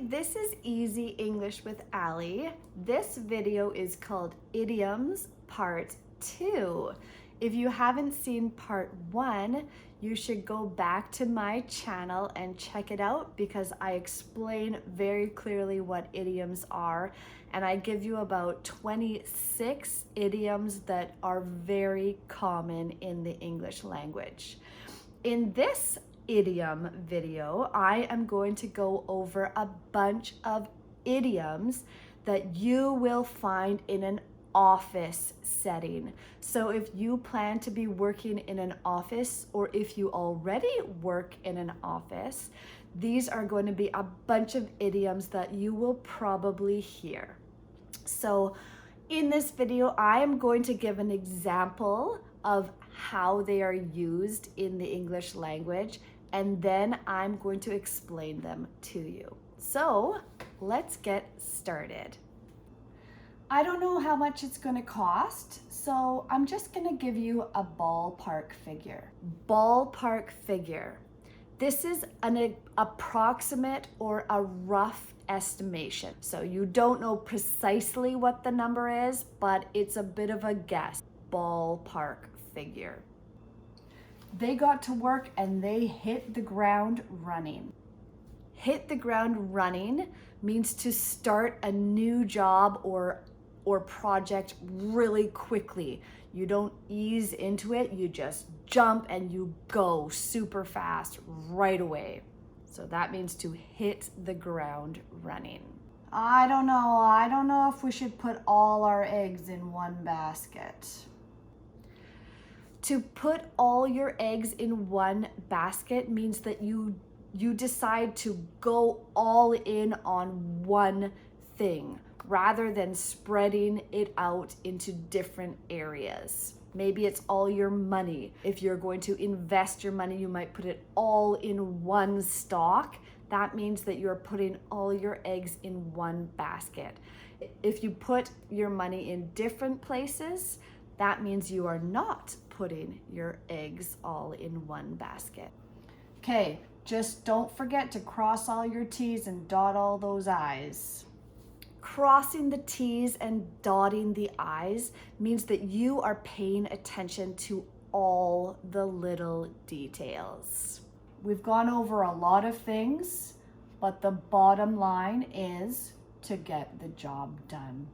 this is Easy English with Ali. This video is called Idioms Part 2. If you haven't seen Part 1, you should go back to my channel and check it out because I explain very clearly what idioms are, and I give you about 26 idioms that are very common in the English language. In this idiom video, I am going to go over a bunch of idioms that you will find in an office setting. So if you plan to be working in an office, or if you already work in an office, these are going to be a bunch of idioms that you will probably hear. So in this video, I am going to give an example of how they are used in the English language, and then I'm going to explain them to you. So let's get started. I don't know how much it's going to cost, so I'm just going to give you a ballpark figure. Ballpark figure. This is an approximate or a rough estimation. So you don't know precisely what the number is, but it's a bit of a guess. Ballpark figure. They got to work and they hit the ground running. Hit the ground running means to start a new job or project really quickly. You don't ease into it, you just jump and you go super fast right away. So that means to hit the ground running. I don't know if we should put all our eggs in one basket. To put all your eggs in one basket means that you decide to go all in on one thing rather than spreading it out into different areas. Maybe it's all your money. If you're going to invest your money, you might put it all in one stock. That means that you're putting all your eggs in one basket. If you put your money in different places, that means you are not putting your eggs all in one basket. Okay, just don't forget to cross all your T's and dot all those I's. Crossing the T's and dotting the I's means that you are paying attention to all the little details. We've gone over a lot of things, but the bottom line is to get the job done.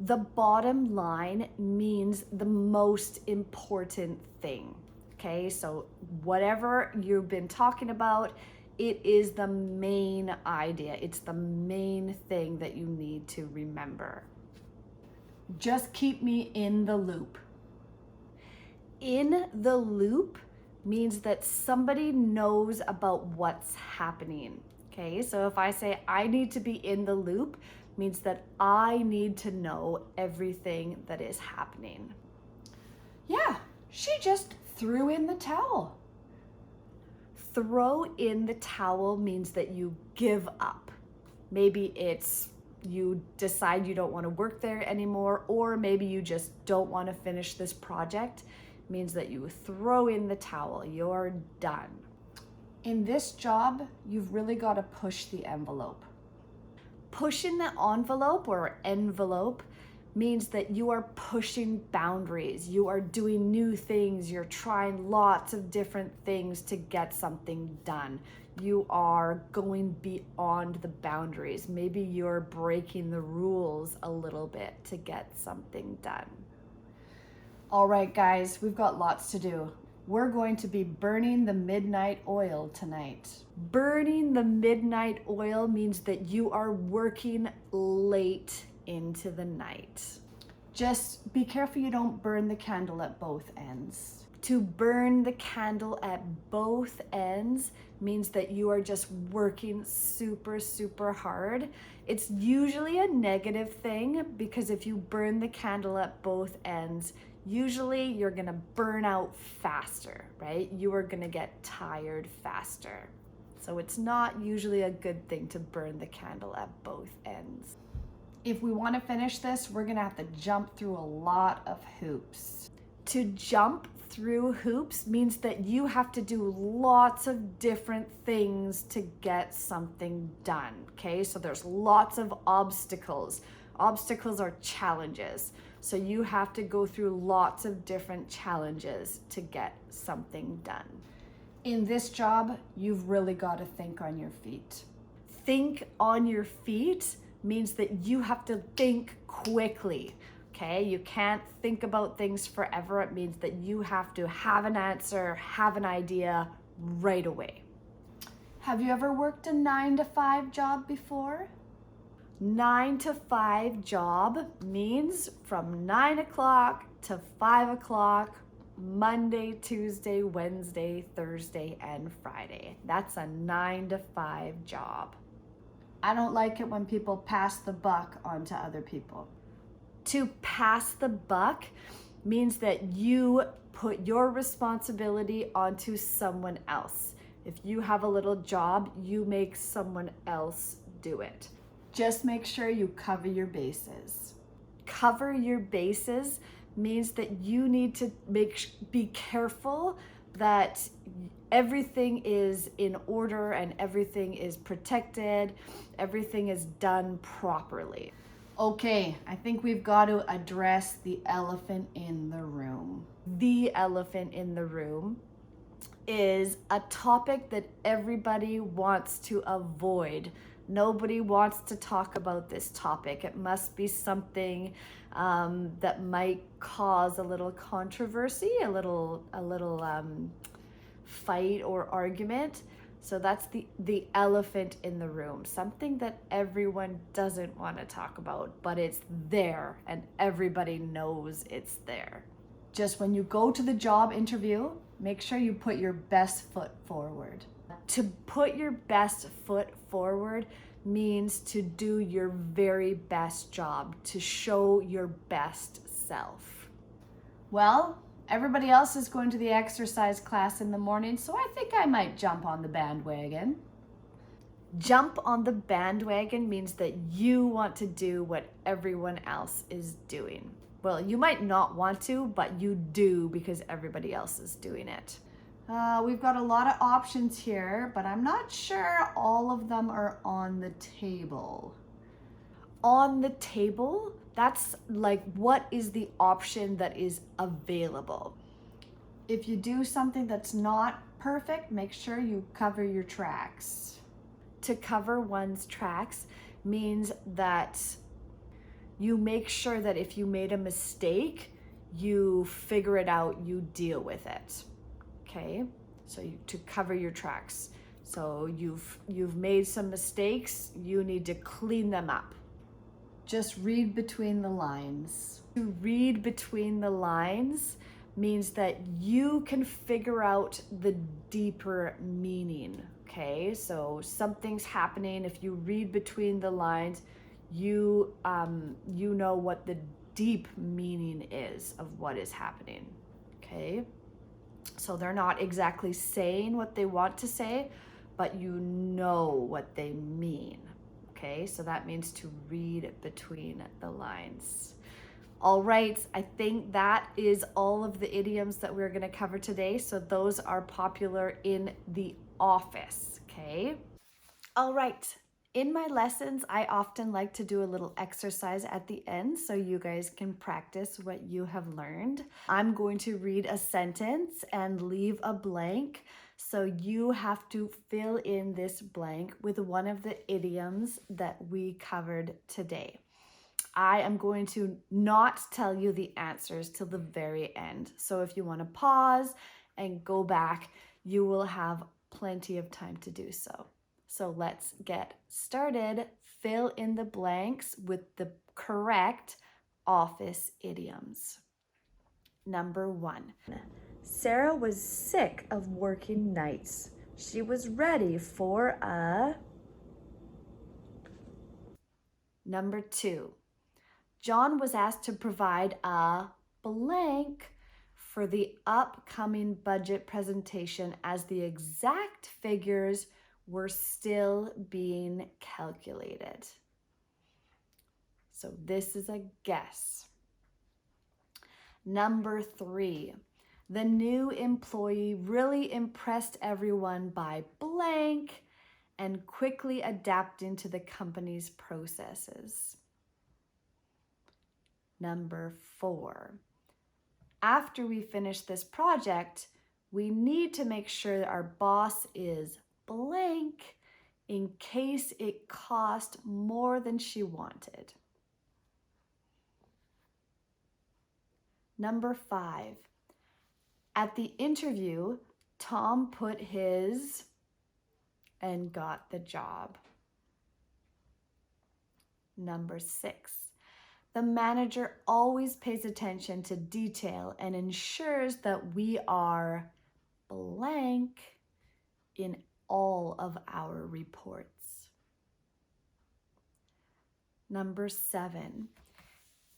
The bottom line means the most important thing, okay? So whatever you've been talking about, it is the main idea. It's the main thing that you need to remember. Just keep me in the loop. In the loop means that somebody knows about what's happening, okay? So if I say I need to be in the loop, means that I need to know everything that is happening. Yeah, she just threw in the towel. Throw in the towel means that you give up. Maybe it's you decide you don't want to work there anymore, or maybe you just don't want to finish this project. It means that you throw in the towel. You're done. In this job, you've really got to push the envelope. Pushing the envelope or envelope means that you are pushing boundaries. You are doing new things. You're trying lots of different things to get something done. You are going beyond the boundaries. Maybe you're breaking the rules a little bit to get something done. All right, guys, we've got lots to do. We're going to be burning the midnight oil tonight. Burning the midnight oil means that you are working late into the night. Just be careful you don't burn the candle at both ends. To burn the candle at both ends means that you are just working super, super hard. It's usually a negative thing because if you burn the candle at both ends, usually you're gonna burn out faster, right? You are gonna get tired faster. So it's not usually a good thing to burn the candle at both ends. If we wanna finish this, we're gonna have to jump through a lot of hoops. To jump through hoops means that you have to do lots of different things to get something done, okay? So there's lots of obstacles. Obstacles are challenges. So you have to go through lots of different challenges to get something done. In this job, you've really got to think on your feet. Think on your feet means that you have to think quickly. Okay, you can't think about things forever. It means that you have to have an answer, have an idea right away. Have you ever worked a 9-to-5 job before? 9-to-5 job means from 9 o'clock to 5 o'clock, Monday, Tuesday, Wednesday, Thursday, and Friday. That's a 9-to-5 job. I don't like it when people pass the buck on to other people. To pass the buck means that you put your responsibility onto someone else. If you have a little job, you make someone else do it. Just make sure you cover your bases. Cover your bases means that you need to be careful that everything is in order and everything is protected, everything is done properly. Okay, I think we've got to address the elephant in the room. The elephant in the room is a topic that everybody wants to avoid. Nobody wants to talk about this topic. It must be something that might cause a little controversy, a little fight or argument. So that's the elephant in the room, something that everyone doesn't want to talk about, but it's there and everybody knows it's there. Just when you go to the job interview, make sure you put your best foot forward. To put your best foot forward means to do your very best job, to show your best self. Well, everybody else is going to the exercise class in the morning, so I think I might jump on the bandwagon. Jump on the bandwagon means that you want to do what everyone else is doing. Well, you might not want to, but you do because everybody else is doing it. We've got a lot of options here, but I'm not sure all of them are on the table. On the table, that's like what is the option that is available. If you do something that's not perfect, make sure you cover your tracks. To cover one's tracks means that you make sure that if you made a mistake, you figure it out, you deal with it. Okay, so to cover your tracks. So you've made some mistakes, you need to clean them up. Just read between the lines. To read between the lines means that you can figure out the deeper meaning, okay? So something's happening, if you read between the lines, you know what the deep meaning is of what is happening, okay? So they're not exactly saying what they want to say, but you know what they mean. Okay, so that means to read between the lines. All right, I think that is all of the idioms that we're going to cover today. So those are popular in the office, okay? All right, in my lessons, I often like to do a little exercise at the end so you guys can practice what you have learned. I'm going to read a sentence and leave a blank. So you have to fill in this blank with one of the idioms that we covered today. I am going to not tell you the answers till the very end. So if you want to pause and go back, you will have plenty of time to do so. So let's get started. Fill in the blanks with the correct office idioms. Number 1. Sarah was sick of working nights. She was ready for a... Number 2. John was asked to provide a blank for the upcoming budget presentation as the exact figures were still being calculated. So this is a guess. Number 3. The new employee really impressed everyone by blank and quickly adapting to the company's processes. Number 4. After we finish this project, we need to make sure that our boss is blank in case it cost more than she wanted. Number 5. At the interview, Tom put his and got the job. Number 6. The manager always pays attention to detail and ensures that we are blank in all of our reports. Number 7.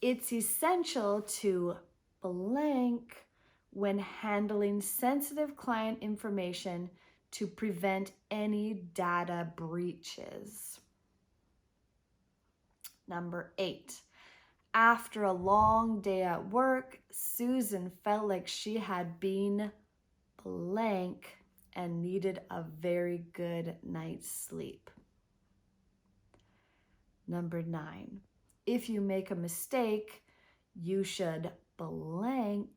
It's essential to blank when handling sensitive client information to prevent any data breaches. Number 8. After a long day at work, Susan felt like she had been blank and needed a very good night's sleep. Number 9. If you make a mistake, you should blank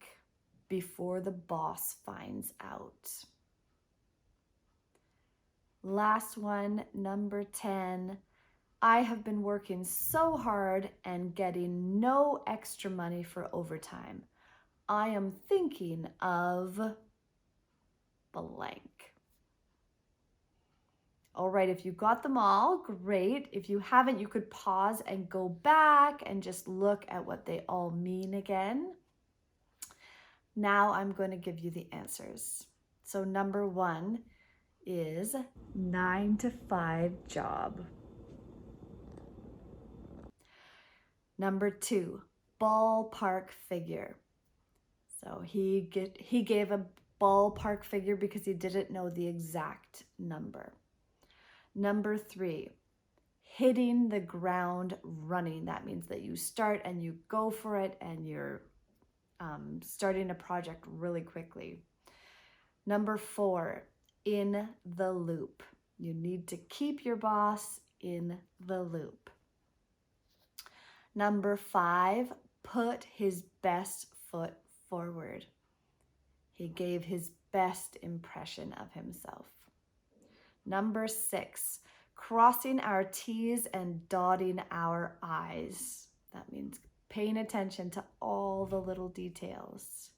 before the boss finds out. Last one, number 10. I have been working so hard and getting no extra money for overtime. I am thinking of blank. All right, if you got them all, great. If you haven't, you could pause and go back and just look at what they all mean again. Now I'm going to give you the answers. So number 1 is 9 to 5 job. Number 2, ballpark figure. So he gave a ballpark figure because he didn't know the exact number. Number 3, hitting the ground running. That means that you start and you go for it and you're starting a project really quickly. Number 4, in the loop. You need to keep your boss in the loop. Number 5, put his best foot forward. He gave his best impression of himself. Number 6, crossing our T's and dotting our I's. That means paying attention to all the little details.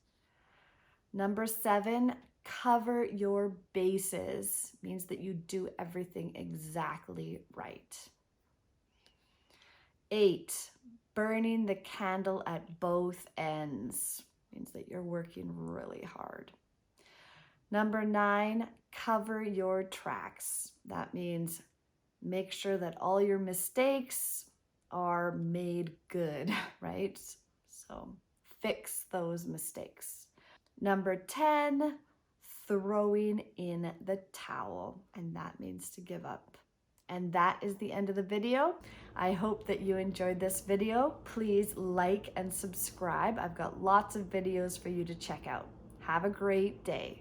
Number 7, cover your bases. Means that you do everything exactly right. 8, burning the candle at both ends. Means that you're working really hard. Number 9, cover your tracks. That means make sure that all your mistakes are made good, right? So fix those mistakes. Number 10, throwing in the towel, and that means to give up. And that is the end of the video. I hope that you enjoyed this video. Please like and subscribe. I've got lots of videos for you to check out. Have a great day.